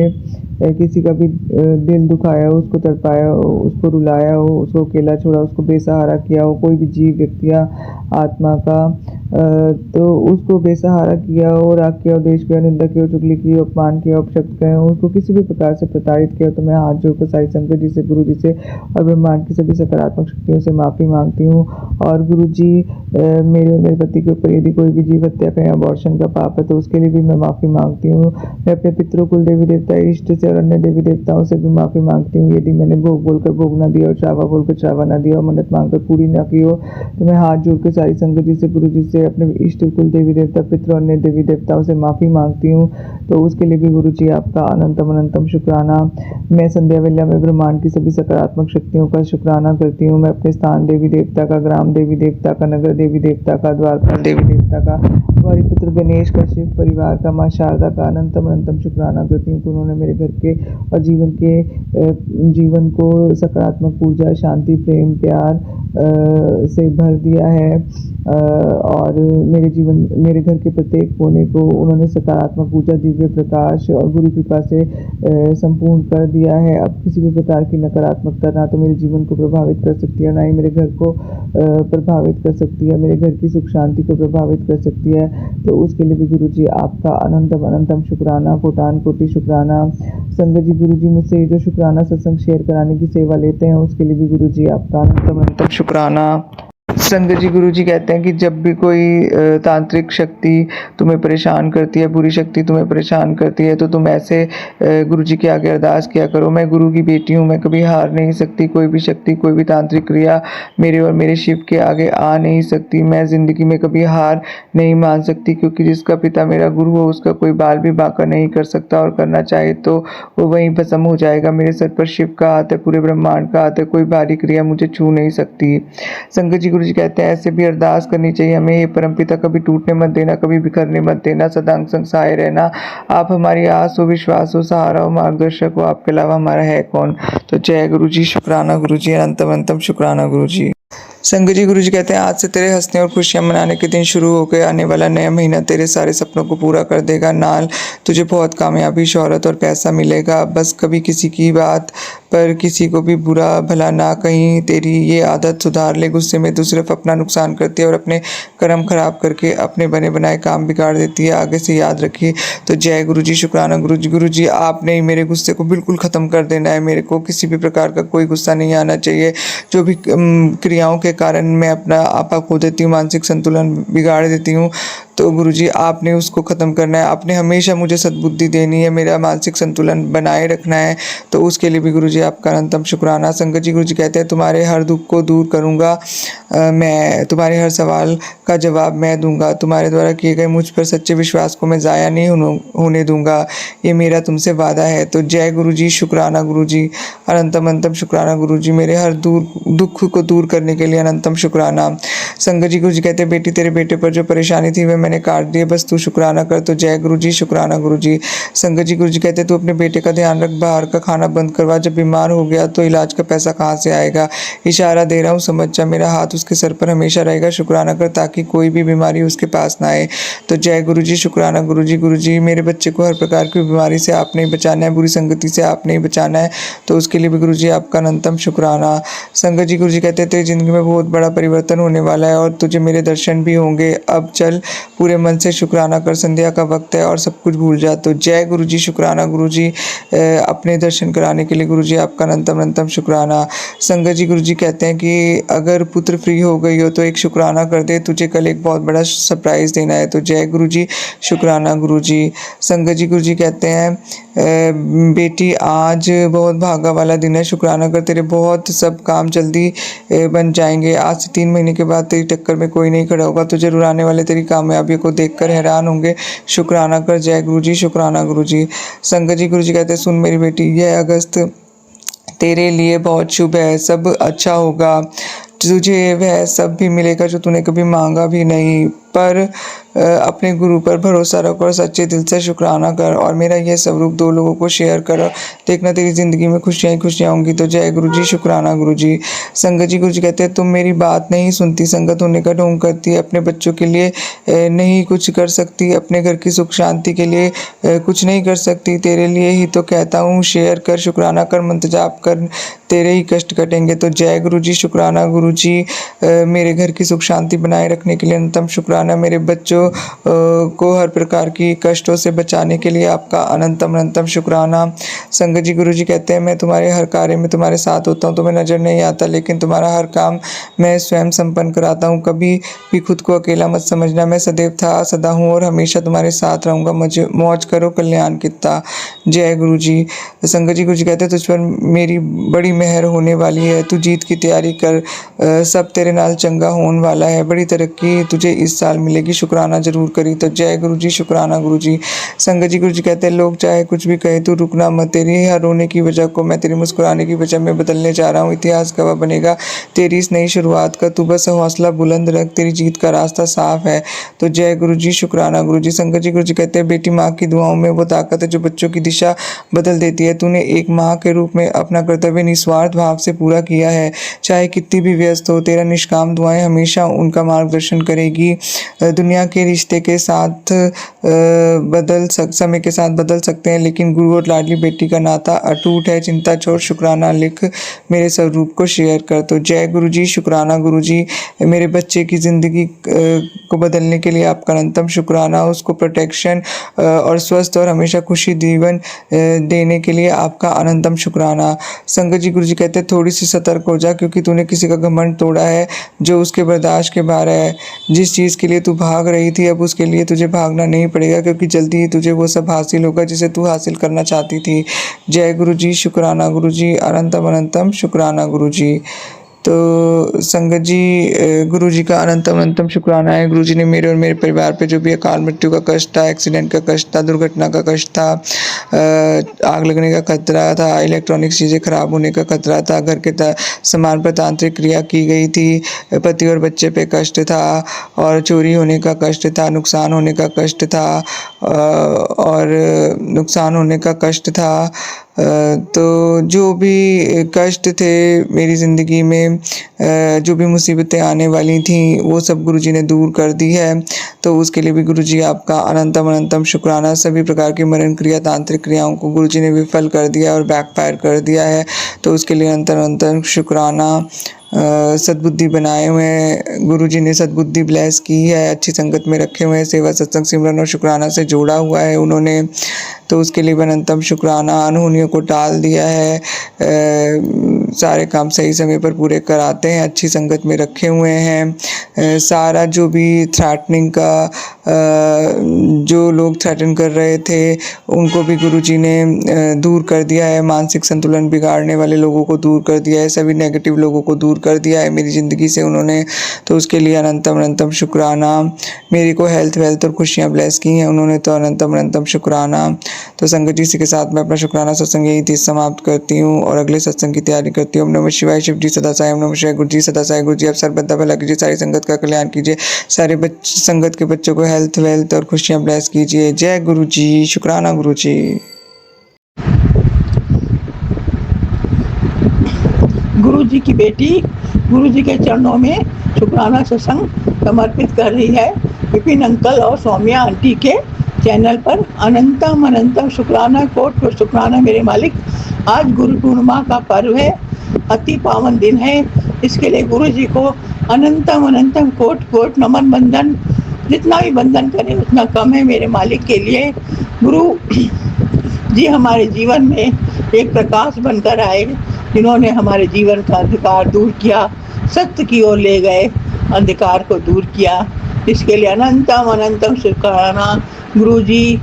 किसी का भी दिल दुखाया हो, उसको तड़पाया हो, उसको रुलाया हो, उसको अकेला छोड़ा, उसको बेसहारा किया हो, कोई भी जीव व्यक्ति या आत्मा का तो उसको बेसहारा किया हो, राग किया हो, देश किया हो, निंदा की हो, चुगली की हो, अपमान किया हो, अपशब्द कहे हो, उसको किसी भी प्रकार से प्रताड़ित किया हो, तो मैं हाथ जोड़कर साई संगत जी से, गुरु जी से और ब्रह्मांड की सभी सकारात्मक शक्तियों से माफ़ी मांगती हूँ। और गुरु जी, मेरे और मेरे पति के ऊपर यदि कोई भी जीव हत्या का या अबॉर्शन का पाप है तो उसके लिए भी मैं माफ़ी मांगती हूँ। मैं अपने पितरों, कुल देवी देवता, इष्ट से और अन्य देवी देवताओं से भी माफ़ी मांगती हूँ। यदि मैंने भोग बोलकर भोग ना दिया और चावा बोलकर चावा ना दिया और मन्नत मांगकर पूरी ना की हो तो मैं हाथ जोड़ के सारी संगत जी से, गुरु जी से, अपने इष्ट, कुल देवी देवता, पितरों, अन्य देवी देवताओं से माफ़ी मांगती हूँ। तो उसके लिए भी गुरु जी आपका अनंतम अनंतम शुक्राना। मैं संध्या वेला में ब्रह्मांड की सभी सकारात्मक शक्तियों का शुक्राना करती हूँ। मैं अपने स्थान देवी देवता का, ग्राम देवी देवता का, नगर देवी देवता का, द्वारपाल देवी देवता का, गौरीपुत्र गणेश का, शिव परिवार का, माँ शारदा का अनंतम अनंतम शुक्राना करती हूँ कि उन्होंने मेरे घर के और जीवन को सकारात्मक ऊर्जा, शांति, प्रेम, प्यार से भर दिया है। और मेरे घर के प्रत्येक कोने को उन्होंने सकारात्मक ऊर्जा, दिव्य प्रकाश और गुरु कृपा से संपूर्ण कर दिया है। अब किसी भी प्रकार की नकारात्मकता ना तो मेरे जीवन को प्रभावित कर सकती है, ना ही मेरे घर को प्रभावित कर सकती है, मेरे घर की सुख शांति को प्रभावित कर सकती है। तो उसके लिए भी गुरु जी आपका अनंतम अनंतम शुक्राना, कोटान कोटि शुक्राना। संगत जी, गुरु जी मुझसे ये जो शुक्राना सत्संग शेयर कराने की सेवा लेते हैं उसके लिए भी गुरु जी आपका अनंतम अनंतम शुक्राना। संगत जी, गुरु जी कहते हैं कि जब भी कोई तांत्रिक शक्ति तुम्हें परेशान करती है, बुरी शक्ति तुम्हें परेशान करती है, तो तुम ऐसे गुरु जी के आगे अरदास किया करो, मैं गुरु की बेटी हूँ, मैं कभी हार नहीं सकती। कोई भी शक्ति, कोई भी तांत्रिक क्रिया मेरे और मेरे शिव के आगे आ नहीं सकती। मैं ज़िंदगी में कभी हार नहीं मान सकती, क्योंकि जिसका पिता मेरा गुरु हो उसका कोई बाल भी बांका नहीं कर सकता, और करना चाहे तो वो वहीं भस्म हो जाएगा। मेरे सर पर शिव का हाथ है, पूरे ब्रह्मांड का हाथ है, कोई भारी क्रिया मुझे छू नहीं सकती। संगत जी, गुरु जी कहते हैं ऐसे भी अरदास करनी चाहिए हमें, हे परमपिता कभी टूटने मत देना, कभी बिखरने मत देना, सदा अंग संग सहाय रहना। आप हमारी आस हो, विश्वास हो, सहारा हो, मार्गदर्शक हो, आपके अलावा हमारा है कौन। तो जय गुरु जी, शुक्राना गुरु जी, अनंतम अनंतम शुक्राना गुरु जी। संगत जी, गुरु जी कहते हैं आज से तेरे हंसने और खुशियां मनाने के दिन शुरू हो गए। आने वाला नया महीना तेरे सारे सपनों को पूरा कर देगा। नाल तुझे बहुत कामयाबी, शोहरत और पैसा मिलेगा। बस कभी किसी की बात पर किसी को भी बुरा भला ना कहीं। तेरी ये आदत सुधार ले, गुस्से में तू सिर्फ अपना नुकसान करती है और अपने कर्म खराब करके अपने बने बनाए काम बिगाड़ देती है, आगे से याद रखिए। तो जय गुरु जी, शुक्राना गुरु जी। गुरु जी, आपने ही मेरे गुस्से को बिल्कुल ख़त्म कर देना है। मेरे को किसी भी प्रकार का कोई गुस्सा नहीं आना चाहिए। जो भी क्रियाओं के कारण मैं अपना आपा खो देती हूँ, मानसिक संतुलन बिगाड़ देती हूँ, तो गुरुजी आपने उसको ख़त्म करना है। आपने हमेशा मुझे सद्बुद्धि देनी है, मेरा मानसिक संतुलन बनाए रखना है। तो उसके लिए भी गुरुजी आपका अनंतम शुक्राना। संगत जी, गुरुजी कहते हैं तुम्हारे हर दुख को दूर करूँगा मैं, तुम्हारे हर सवाल का जवाब मैं दूंगा। तुम्हारे द्वारा किए गए मुझ पर सच्चे विश्वास को मैं ज़ाया नहीं होने दूंगा, ये मेरा तुमसे वादा है। तो जय गुरुजी, शुक्राना गुरुजी, अनंतम अनंतम शुक्राना गुरुजी, मेरे हर दुख को दूर करने के लिए अनंतम शुक्राना। संगत जी, गुरुजी कहते हैं बेटी तेरे बेटे पर जो परेशानी थी वह मैंने काट दी है, बस तू शुक्राना कर। तो जय गुरुजी, शुक्राना गुरुजी। संगत जी, गुरुजी कहते हैं तू अपने बेटे का ध्यान रख, बाहर का खाना बंद करवा, जब बीमार हो गया तो इलाज का पैसा कहाँ से आएगा। इशारा दे रहा हूँ, समझ जा, मेरा हाथ उसके सर पर हमेशा रहेगा। शुक्राना कर ताकि कोई भी बीमारी उसके पास ना आए। तो जय गुरुजी, शुक्राना गुरुजी। गुरुजी, मेरे बच्चे को हर प्रकार की बीमारी से आपने ही बचाना है, बुरी संगति से आपने ही बचाना है। तो उसके लिए भी गुरुजी आपका अनंतम शुक्राना। संगत जी, गुरुजी कहते हैं तेरी जिंदगी में बहुत बड़ा परिवर्तन होने वाला है और तुझे मेरे दर्शन भी होंगे। अब चल, पूरे मन से शुक्राना कर, संध्या का वक्त है और सब कुछ भूल जा। तो जय गुरुजी, शुक्राना गुरुजी। अपने दर्शन कराने के लिए गुरुजी आपका अनंतम अनंतम शुक्राना। संगत जी, गुरुजी कहते हैं कि अगर पुत्र फ्री हो गई हो तो एक शुक्राना कर दे, तुझे कल एक बहुत बड़ा सरप्राइज देना है। तो जय गुरुजी, शुक्राना गुरुजी। संगत जी, गुरुजी कहते हैं बेटी आज बहुत भागा वाला दिन है, शुक्राना कर, तेरे बहुत सब काम जल्दी बन जाएंगे। आज से 3 महीने के बाद तेरी टक्कर में कोई नहीं खड़ा होगा, तो जरूर आने वाले तेरी कामयाबी को देखकर हैरान होंगे। शुक्राना कर। जय गुरु जी। शुक्राना गुरु जी। संगत जी, गुरु जी कहते हैं, सुन मेरी बेटी, यह अगस्त तेरे लिए बहुत शुभ है, सब अच्छा होगा, तुझे वह सब भी मिलेगा जो तूने कभी मांगा भी नहीं। पर अपने गुरु पर भरोसा रख और सच्चे दिल से शुक्राना कर, और मेरा यह स्वरूप 2 लोगों को शेयर कर, देखना तेरी ज़िंदगी में खुशियाँ ही खुशियाँ होंगी। तो जय गुरु जी। शुक्राना गुरु जी। संगत जी, गुरु जी कहते हैं, तुम मेरी बात नहीं सुनती, संगत होने का ढोंग करती है, अपने बच्चों के लिए नहीं कुछ कर सकती, अपने घर की सुख शांति के लिए कुछ नहीं कर सकती। तेरे लिए ही तो कहता हूँ, शेयर कर, शुक्राना कर, मंत्र जाप कर, तेरे ही कष्ट कटेंगे। तो जय गुरु जी। शुक्राना गुरु जी। मेरे घर की सुख शांति बनाए रखने के लिए अनंतम शुक्राना, मेरे बच्चों को हर प्रकार की कष्टों से बचाने के लिए आपका अनंतम अनंतम शुक्राना। संगत जी, गुरु जी कहते हैं, मैं तुम्हारे हर कार्य में तुम्हारे साथ होता हूँ, तुम्हें नज़र नहीं आता, लेकिन तुम्हारा हर काम मैं स्वयं संपन्न कराता हूँ। कभी भी खुद को अकेला मत समझना, मैं सदैव था, सदा हूँ और हमेशा तुम्हारे साथ रहूँगा। मुझे मौज करो, कल्याण कितना। जय गुरु जी। संगत जी, गुरु जी कहते हैं, तुझ पर मेरी बड़ी मेहर होने वाली है, तू जीत की तैयारी कर, सब तेरे नाल चंगा होने वाला है, बड़ी तरक्की तुझे इस साल मिलेगी, शुक्राना जरूर करी। तो जय गुरु जी। शुक्राना गुरु जी। संगत जी, गुरु जी कहते हैं, लोग चाहे कुछ भी कहे, तू रुकना मत, तेरी हर रोने की वजह को मैं तेरी मुस्कुराने की वजह में बदलने जा रहा हूँ। इतिहास गवाह बनेगा तेरी इस नई शुरुआत का, तू बस हौसला बुलंद रख, तेरी जीत का रास्ता साफ है। तो जय गुरु जी। शुक्राना गुरु जी। संगत जी, गुरु जी कहते हैं, बेटी, माँ की दुआओं में वो ताकत है जो बच्चों की दिशा बदल देती है। तूने एक माँ के रूप में अपना कर्तव्य निस्वार्थ भाव से पूरा किया है, चाहे कितनी भी व्यस्त हो, तेरा निष्काम दुआएं हमेशा उनका मार्गदर्शन करेगी। दुनिया के रिश्ते के साथ समय के साथ बदल सकते हैं, लेकिन गुरु और लाडली बेटी का नाता अटूट है। चिंता छोड़, शुक्राना लिख, मेरे स्वरूप को शेयर कर। तो जय गुरु जी। शुक्राना गुरु जी। मेरे बच्चे की ज़िंदगी को बदलने के लिए आपका अनंतम शुक्राना, उसको प्रोटेक्शन और स्वस्थ और हमेशा खुशी जीवन देने के लिए आपका अनंतम शुक्राना। संगत जी, गुरु जी कहते हैं, थोड़ी सी सतर्क हो जा, क्योंकि तूने किसी का घमंड तोड़ा है जो उसके बर्दाश्त के बाहर है। जिस चीज़ के लिए तू भाग रही थी, अब उसके लिए तुझे भागना नहीं पड़ेगा, क्योंकि जल्दी ही तुझे वो सब हासिल होगा जिसे तू हासिल करना चाहती थी। जय गुरु जी। शुक्राना गुरु जी। अनंतम अनंतम शुक्राना गुरु जी। तो संगत जी, गुरु जी का अनंतम अनंतम शुक्राना है। गुरु जी ने मेरे और मेरे परिवार पे जो भी अकाल मृत्यु का कष्ट था, एक्सीडेंट का कष्ट था, दुर्घटना का कष्ट था, आग लगने का खतरा था, इलेक्ट्रॉनिक चीज़ें खराब होने का खतरा था, घर के सामान पर तांत्रिक क्रिया की गई थी, पति और बच्चे पे कष्ट था, और चोरी होने का कष्ट था, नुकसान होने का कष्ट था, और नुकसान होने का कष्ट था। तो जो भी कष्ट थे मेरी ज़िंदगी में, जो भी मुसीबतें आने वाली थी, वो सब गुरुजी ने दूर कर दी है। तो उसके लिए भी गुरुजी आपका अनंतम अनंतम शुक्राना। सभी प्रकार की मरण क्रिया, तांत्रिक क्रियाओं को गुरुजी ने विफल कर दिया और बैकफायर कर दिया है, तो उसके लिए अनंतम अनंतम शुक्राना। सद्बुद्धि बनाए हुए हैं, गुरुजी ने सद्बुद्धि ब्लेस की है, अच्छी संगत में रखे हुए हैं, सेवा सत्संग सिमरन और शुक्राना से जोड़ा हुआ है उन्होंने, तो उसके लिए अनंतम शुक्राना। अनहोनियों को टाल दिया है, सारे काम सही समय पर पूरे कराते हैं, अच्छी संगत में रखे हुए हैं। सारा जो भी थ्रेटनिंग का, जो लोग थ्रेटन कर रहे थे, उनको भी गुरुजी ने दूर कर दिया है, मानसिक संतुलन बिगाड़ने वाले लोगों को दूर कर दिया है, सभी नेगेटिव लोगों को दूर कर दिया है मेरी ज़िंदगी से उन्होंने, तो उसके लिए अनंतम अनंतम शुक्राना। मेरी को हेल्थ वेल्थ और खुशियाँ ब्लेस की हैं उन्होंने, तो अनंतम अनंतम शुक्राना। तो संगत जी, इसी के साथ मैं अपना शुक्राना सत्संग यही थी समाप्त करती हूँ और अगले सत्संग की तैयारी करती हूँ। ओम नमः शिवाय। शिव जी सदा साई। ओम नमः शिवाय। गुरु जी सदा साई। गुरु जी आप सर्वदा भला कीजिए, सारी संगत का कल्याण कीजिए, सारे संगत के बच्चों को हेल्थ वेल्थ और खुशियाँ ब्लेस कीजिए। जय गुरु जी। शुक्राना गुरु जी। गुरु जी की बेटी गुरु जी के चरणों में शुक्राना सत्संग समर्पित कर रही है। विपिन अंकल और सौम्या आंटी के चैनल पर अनंतम अनंतम शुक्राना, कोट कोट शुक्राना मेरे मालिक। आज गुरु पूर्णिमा का पर्व है, अति पावन दिन है, इसके लिए गुरु जी को अनंतम अनंतम कोट कोट नमन बंदन। जितना भी बंदन करें उतना कम है मेरे मालिक के लिए। गुरु जी हमारे जीवन में एक प्रकाश बनकर आए, जिन्होंने हमारे जीवन का अंधकार दूर किया, सत्य की ओर ले गए, अंधकार को दूर किया, इसके लिए अनंतम अनंतम शुक्राना। गुरु जी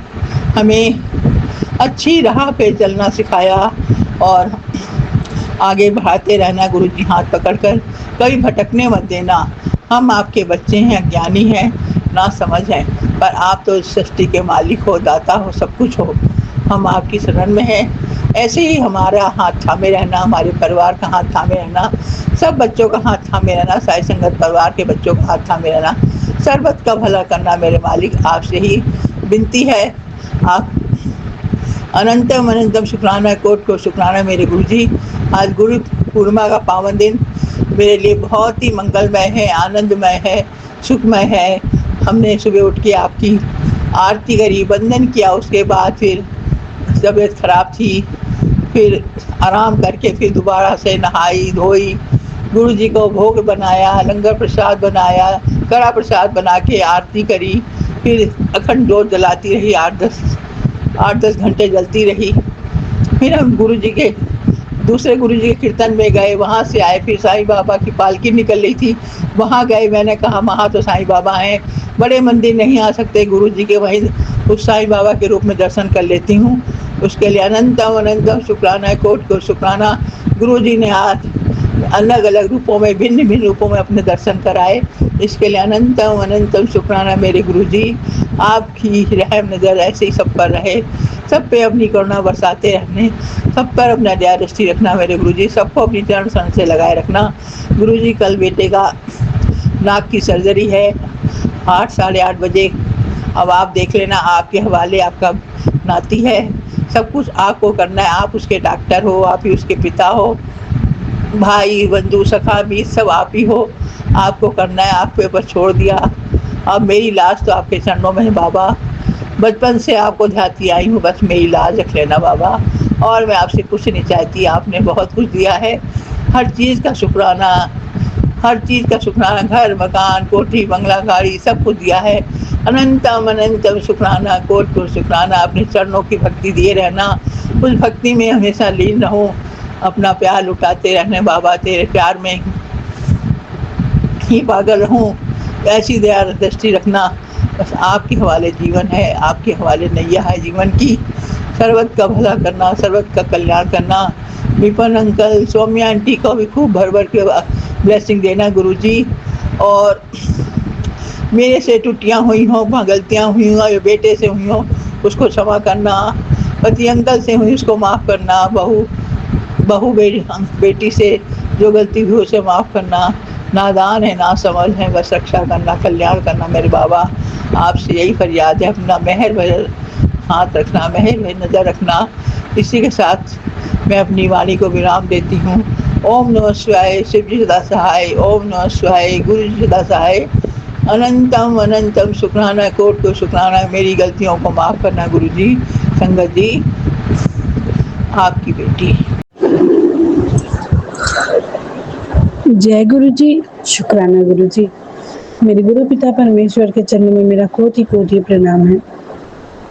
हमें अच्छी राह पे चलना सिखाया और आगे बढ़ाते रहना गुरु जी हाथ पकड़कर, कभी भटकने मत देना। हम आपके बच्चे हैं, ज्ञानी हैं, ना समझ हैं, पर आप तो इस सृष्टि के मालिक हो, दाता हो, सब कुछ हो। हम आपकी शरण में हैं। ऐसे ही हमारा हाथ थामे रहना, हमारे परिवार का हाथ थामे रहना, सब बच्चों का हाथ थामे रहना, साई संगत परिवार के बच्चों का हाथ थामे रहना, सर्वत का भला करना मेरे मालिक, आपसे ही विनती है। आप अनंतम अनंतम शुक्राना, कोट को शुक्राना मेरे गुरु जी। आज गुरु पूर्णिमा का पावन दिन मेरे लिए बहुत ही मंगलमय है, आनंदमय है, सुखमय है। हमने सुबह उठ के आपकी आरती करी, वंदन किया, उसके बाद फिर तबीयत खराब थी, फिर आराम करके फिर दोबारा से नहाई धोई, गुरु जी को भोग बनाया, लंगर प्रसाद बनाया, कड़ा प्रसाद बना के आरती करी, फिर अखंड जोत जलाती रही, 8-10 घंटे जलती रही। फिर हम गुरु जी के दूसरे गुरु जी के कीर्तन में गए, वहाँ से आए, फिर साईं बाबा की पालकी निकल रही थी, वहाँ गए। मैंने कहा वहाँ तो साईं बाबा हैं, बड़े मंदिर नहीं आ सकते गुरु जी के, वहीं उस साईं बाबा के रूप में दर्शन कर लेती हूँ। उसके लिए अनंतम अनंतम शुक्राना, कोट को शुक्राना। गुरु जी ने आज अलग अलग रूपों में, भिन्न भिन्न रूपों में अपने दर्शन कराए, इसके लिए अनंतम अनंतम शुक्राना मेरे गुरु जी। आपकी रहम नज़र ऐसे ही सब पर रहे, सब पे अपनी करुणा बरसाते रहने, सब पर अपना दया दृष्टि रखना मेरे गुरु जी, सबको अपनी चरण शरण से लगाए रखना। गुरु जी कल बेटे का नाक की सर्जरी है, 8-8:30 बजे। अब आप देख लेना, आपके हवाले, आपका नाती है, सब कुछ आपको करना है। आप उसके डॉक्टर हो, आप ही उसके पिता हो, भाई बंधु सखा भी सब आप ही हो, आपको करना है, आपके ऊपर छोड़ दिया। अब मेरी लाज तो आपके चरणों में है बाबा, बचपन से आपको ध्याती आई हूँ, बस मेरी लाज रख लेना बाबा, और मैं आपसे कुछ नहीं चाहती। आपने बहुत कुछ दिया है, हर चीज़ का शुक्राना, हर चीज़ का शुक्राना, घर मकान कोठी बंगला गाड़ी सब कुछ दिया है। अनंतम अनंतम शुक्राना, कोट को शुक्राना। अपने चरणों की भक्ति दिए रहना, उस भक्ति में हमेशा लीन रहूं, अपना प्यार लुटाते रहने बाबा, तेरे प्यार में ही पागल रहूं, ऐसी दया दृष्टि रखना। बस आपके हवाले जीवन है, आपके हवाले नैया है जीवन की। सर्वत का भला करना, सर्वत का कल्याण करना। विपन अंकल, सौम्या आंटी को भी खूब भर भर के ब्लेसिंग देना गुरुजी। और मेरे से टूटियाँ हुई हों, गलतियाँ हुई हों, या बेटे से हुई हों, उसको क्षमा करना। पति अंकल से हुई उसको माफ़ करना। बहू बेटी से जो गलती हुई उसे माफ़ करना। नादान है, ना समझ है, बस रक्षा करना, कल्याण करना मेरे बाबा। आपसे यही फरियाद है, अपना मेहर भर हाथ रखना, मेहर भर नज़र रखना। इसी के साथ मैं अपनी वाणी को विराम देती हूँ। ओम नमः शिवाय, शिव जी सदा सहाय। ओम नमः शिवाय, गुरु जी सदा सहाय। अनंतम अनंतम शुक्राना, कोट को शुक्राना। मेरी गलतियों को माफ़ करना गुरु जी। संगत जी, आपकी बेटी। जय गुरु जी, शुक्राना गुरु जी। मेरे गुरु पिता परमेश्वर के चरणों में मेरा कोटि कोटि प्रणाम है।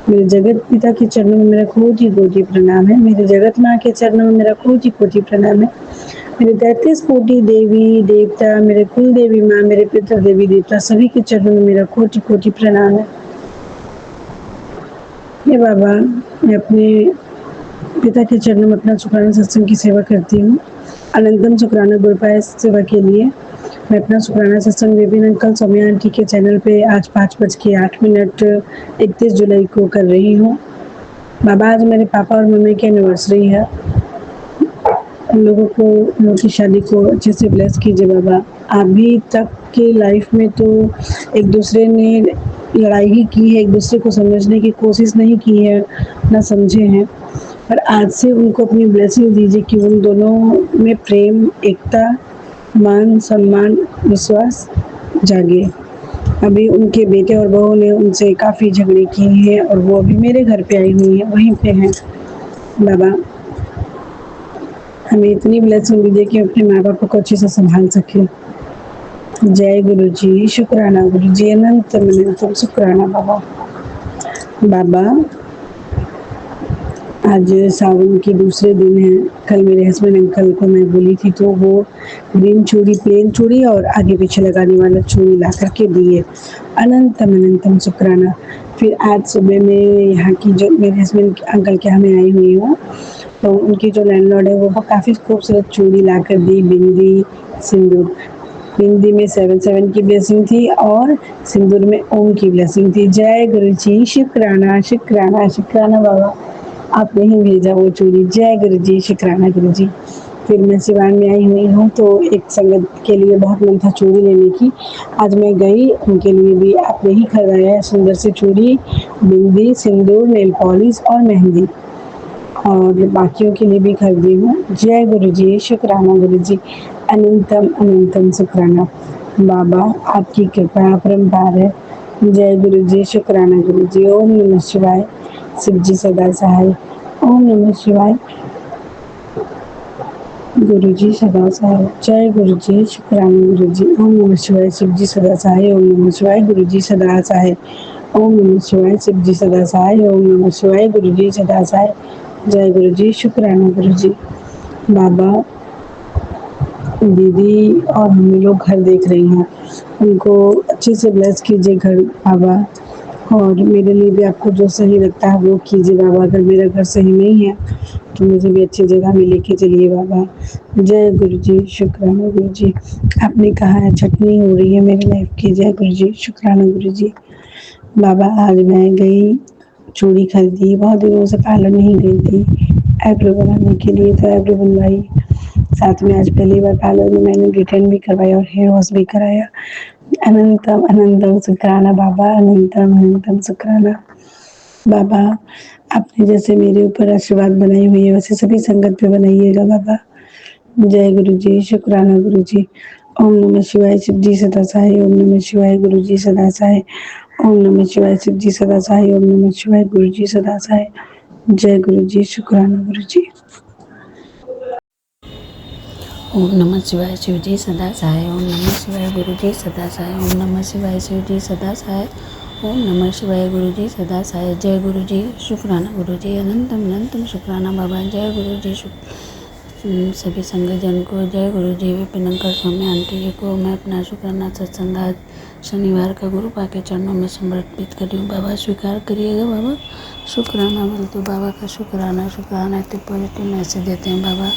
मेरे जगत पिता के चरणों में मेरा कोटि कोटि प्रणाम है। मेरे जगत माँ के चरणों में मेरा कोटि कोटि प्रणाम है। मेरे 33 कोटि देवी देवता, मेरे कुल देवी माँ, मेरे पितृ देवी देवता, सभी के चरणों में मेरा कोटि कोटि प्रणाम है। हे बाबा, मैं अपने पिता के चरणों में अपना शुक्राना सत्संग की सेवा करती हूँ। अनंतम शुक्राना गुरुपाय सेवा के लिए मैं अपना शुक्राना सत्संग विपिन अंकल, सौम्या आंटी के चैनल पे आज 5:08 31 जुलाई को कर रही हूँ। बाबा, आज मेरे पापा और मम्मी की एनिवर्सरी है। उन लोगों को, उन लोगों की शादी को अच्छे से ब्लेस कीजिए बाबा। अभी तक की लाइफ में तो एक दूसरे ने लड़ाई ही की है, एक दूसरे को समझने की कोशिश नहीं की है, ना समझे हैं। पर आज से उनको अपनी ब्लेसिंग दीजिए कि उन दोनों में प्रेम, एकता, मान सम्मान, विश्वास जागे। अभी उनके बेटे और बहू ने उनसे काफ़ी झगड़े किए हैं और वो अभी मेरे घर पे आई हुई है, वहीं पे हैं। बाबा, हमें इतनी ब्लेसिंग दीजिए कि अपने माँ बाप को अच्छे से संभाल सके। जय गुरु जी, शुक्राना गुरु जी, अनंत अनंत शुक्राना बाबा। बाबा, आज सावन के दूसरे दिन है। कल मेरे हस्बैंड अंकल को मैं बोली थी तो वो ग्रीन चूड़ी, प्लेन चूड़ी और आगे पीछे लगाने वाला चूड़ी ला करके दिए। अनंतम अनंतम शुक्राना। फिर फिर आज सुबह मैं यहाँ की जो मेरे हस्बैंड अंकल के यहाँ मैं आई हुई हूँ, तो उनकी जो लैंडलॉर्ड है वो काफ़ी खूबसूरत चूड़ी ला कर दी, बिंदी, सिंदूर। बिंदी में 7 की ब्लेसिंग थी और सिंदूर में ओम की ब्लेसिंग थी। जय गुरु जी, शुक्राना शुक्राना शुक्राना बाबा, आपने ही भेजा वो चूड़ी। जय गुरु जी, शुक्राना गुरु जी। फिर मैं सिवान में आई हुई हूँ, तो एक संगत के लिए बहुत मन था चूड़ी लेने की। आज मैं गई, उनके लिए भी आपने ही खरीदाया है सुंदर सी चूड़ी, बिंदी, सिंदूर, नेल पॉलिश और मेहंदी, और बाकियों के लिए भी खरीदी हूँ। जय गुरु जी, शुक्राना गुरु जी, अनंतम अनंतम शुक्राना बाबा, आपकी कृपा अपरंपार है। जय गुरु जी, शुक्राना गुरु जी। ओम नमः शिवाय, शिव जी सदा सहाय। ओम नमः शिवाय, गुरु जी सदा सहाय। जय गुरु जी, शुक्राना गुरु जी। ओम नमः शिवाय, शिव जी सदा सहाय। ओम नमः शिवाय, गुरु जी सदा सहाय। ओम नमः शिवाय, शिव जी सदा सहाय। ओम नमः शिवाय, गुरु जी सदा सहाय। जय गुरु जी, शुक्राना गुरु जी। बाबा, दीदी और मम्मी लोग घर देख रही हैं, उनको अच्छे से ब्लेस कीजिए घर बाबा, और मेरे लिए भी आपको जो सही लगता है वो कीजिए बाबा। अगर मेरा घर सही नहीं है तो मुझे भी अच्छी जगह में लेके चलिए बाबा। जय गुरु जी, शुक्राना गुरु जी। आपने कहा है छटनी हो रही है मेरी लाइफ की। जय गुरु जी, शुक्राना गुरु जी। बाबा, आज मैं गई, चूड़ी खरीदी, बहुत दिनों से पार्लर नहीं गई थी आईब्रो बनाने के लिए, तो आईब्रो बनवाई। साथ में आज पहली बार पार्लर में मैंने रिटर्न भी करवाया और हेयर वॉश भी कराया। अनंतम अनंतम शुक्राना बाबा, अनंतम अनंतम शुक्राना बाबा। आपने जैसे मेरे ऊपर आशीर्वाद बनाई हुई है वैसे सभी संगत पे बनाइएगा बाबा। जय गुरु जी, शुक्राना गुरु जी। ओम नमः शिवाय, शिव जी सदा सहाय। ओम नमः शिवाय, गुरु जी सदा सहाय। ओम नमः शिवाय, शिव जी सदा सहाय। ओम नमः शिवाय, गुरु जी सदा सहाय। जय गुरु जी, शुक्राना गुरु जी। ओम नमः शिवाय, शिव जी सदा सहाय। ओम नमः शिवाय, गुरु जी सदा सहाय। ओम नमः शिवाय, शिव जी सदा सहाय। ओम नमः शिवाय, गुरु जी सदा सहाय। जय गुरु जी, शुक्राना गुरु जी, अनंतम अनंतम शुक्राना बाबा। जय गुरु जी, सभी संगतजन को जय गुरु जी। विपिन अंकल, स्वामी आंटी जी को मैं अपना शुक्राना सत्संग आज शनिवार का गुरु पा के चरणों में समर्पित कर रही हूँ। बाबा स्वीकार करिएगा बाबा। शुक्राना बोलते बाबा का शुक्राना शुक्राना इतने पॉजिटिव मैसेज देते हैं बाबा।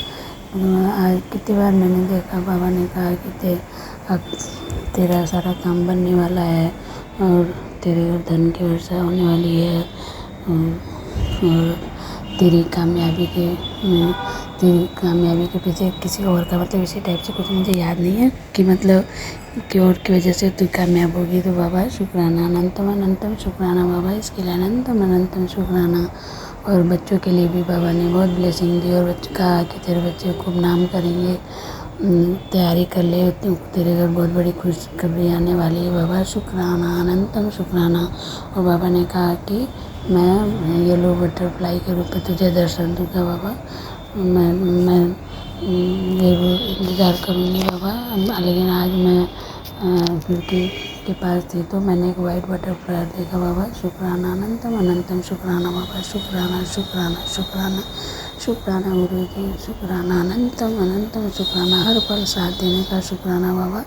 आज कितनी बार मैंने देखा, बाबा ने कहा कि अब तेरा सारा काम बनने वाला है और तेरे धन की वर्षा होने वाली है, और तेरी कामयाबी के पीछे किसी और का, मतलब इसी टाइप से कुछ मुझे याद नहीं है कि मतलब कि और की वजह से तू कामयाब होगी। तो बाबा शुक्राना, अनंतम अनंतम शुक्राना बाबा, इसके लिए अनंतम अनंतम शुक्राना। और बच्चों के लिए भी बाबा ने बहुत ब्लेसिंग दी और बच्चे कहा कि तेरे बच्चे खूब नाम करेंगे, तैयारी कर ले, तेरे घर बहुत बड़ी खुशखबरी आने वाली है बाबा। शुक्राना, अनंतम शुक्राना। और बाबा ने कहा कि मैं येलो बटरफ्लाई के रूप में तुझे दर्शन दूँगा बाबा। मैं इंतज़ार करूँगी बाबा। लेकिन आज मैं खिड़की के पास थी तो मैंने एक वाइट बटरफ्लाई देखा बाबा। शुक्राना, अनंतम अनंतम शुक्राना बाबा। शुक्राना शुक्राना शुक्राना शुक्राना गुरु जी, शुक्राना, अनंतम अनंतम शुक्राना। हर पल साथ देने का शुक्राना बाबा।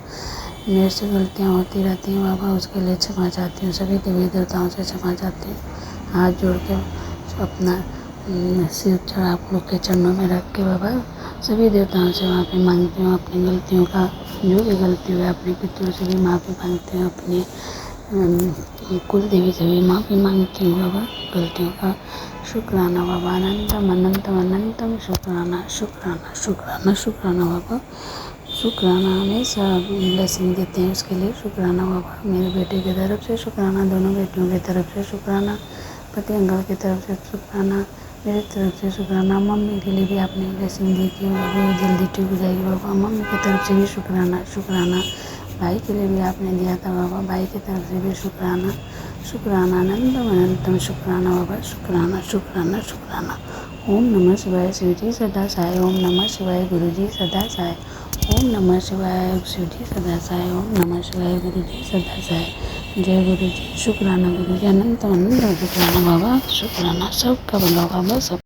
मेरे से गलतियाँ होती रहती हैं बाबा, उसके लिए क्षमा चाहती हूँ। सभी देवी देवताओं से क्षमा चाहती हूँ। हाथ जोड़ के अपना सिर चढ़ा आप लोग के चरणों में रख के बाबा सभी देवताओं से माफ़ी मांगती हूँ। अपनी गलतियों का जो भी गलती हुई अपने पितरों से भी माफ़ी मांगती हूँ। अपनी कुल देवी से भी माफ़ी मांगती हूँ बाबा गलतियों का। शुक्राना बाबा, अनंतम अनंतम अनंतम शुक्राना शुक्राना शुक्राना शुक्राना बाबा। शुक्राना हमेशा ब्लेसिंग देते हैं, उसके लिए शुक्राना बाबा। मेरे बेटे की तरफ से शुक्राना, दोनों बेटियों की तरफ से शुक्राना, पति अंकल की तरफ से शुक्राना, मेरी तरफ से शुक्राना। मम्मी के लिए भी आपने ब्लेसिंग दी कि वो जल्दी ठीक हो जाएगी बाबा। मम्मी की तरफ से भी शुक्राना शुक्राना। भाई के लिए भी आपने दिया था बाबा, भाई की तरफ से भी शुक्राना शुक्राना, अनंतम अनंतम शुक्राना बाबा। शुक्राना शुक्राना शुक्राना। ओम नमः शिवाय, शिव जी सदा सहाय। ओम नमः शिवाय, गुरु जी सदा सहाय। ओम नमः शिवाय, शिव जी सदा सहाय। ओम नमः शिवाय, गुरु जी सदा सहाय। जय गुरु जी, शुक्राना गुरु जी, अनंत अनंत शुक्राना बाबा। शुक्राना, सबका भला बाबा, सब